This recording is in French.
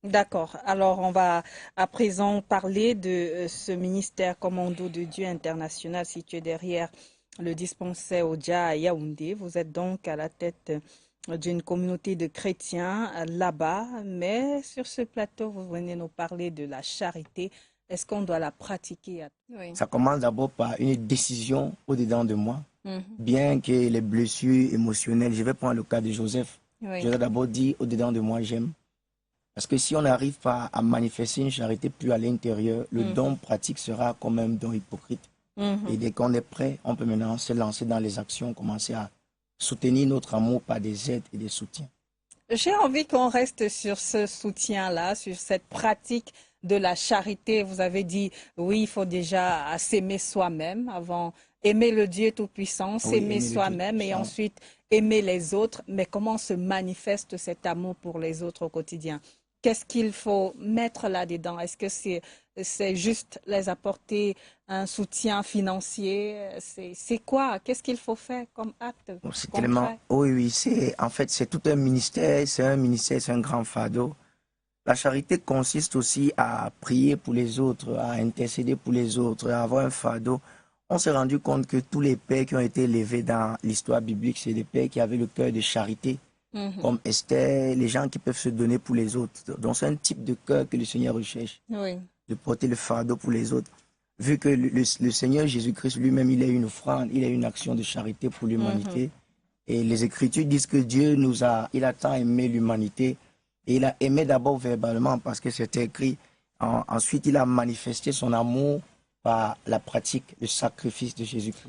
D'accord. Alors, on va à présent parler de ce ministère Commando de Dieu international situé derrière le dispensaire Odia à Yaoundé. Vous êtes donc à la tête d'une communauté de chrétiens là-bas, mais sur ce plateau, vous venez nous parler de la charité. Est-ce qu'on doit la pratiquer? Oui. Ça commence d'abord par une décision au-dedans de moi. Mhm. Bien que les blessures émotionnelles, je vais prendre le cas de Joseph. Je Oui. vais d'abord dire au-dedans de moi, j'aime. Parce que si on n'arrive pas à manifester une charité plus à l'intérieur, le don Mhm. pratique sera comme un don hypocrite. Et Mhm. dès qu'on est prêt, on peut maintenant se lancer dans les actions, commencer à soutenir notre amour par des aides et des soutiens. J'ai envie qu'on reste sur ce soutien-là, sur cette pratique de la charité. Vous avez dit, oui, il faut déjà s'aimer soi-même avant aimer le Dieu Tout-Puissant, Oui, s'aimer aimer le Dieu soi-même et Tout-Puissant. ensuite aimer les autres. Mais comment se manifeste cet amour pour les autres au quotidien? Qu'est-ce qu'il faut mettre là-dedans? Est-ce que c'est juste les apporter un soutien financier? C'est quoi? Qu'est-ce qu'il faut faire comme acte C'est tellement, concret? oui, oui, en fait, c'est tout un ministère, c'est un grand fardeau. La charité consiste aussi à prier pour les autres, à intercéder pour les autres, à avoir un fardeau. On s'est rendu compte que tous les pères qui ont été élevés dans l'histoire biblique, c'est des pères qui avaient le cœur de charité, Mhm. comme Esther, les gens qui peuvent se donner pour les autres. Donc c'est un type de cœur que le Seigneur recherche, Oui. de porter le fardeau pour les autres. Vu que le Seigneur Jésus-Christ lui-même, il est une offrande, il est une action de charité pour Mhm. l'humanité. Et les Écritures disent que il a tant aimé l'humanité. Et il a aimé d'abord verbalement parce que c'était écrit. Ensuite, il a manifesté son amour par la pratique, le sacrifice de Jésus-Christ.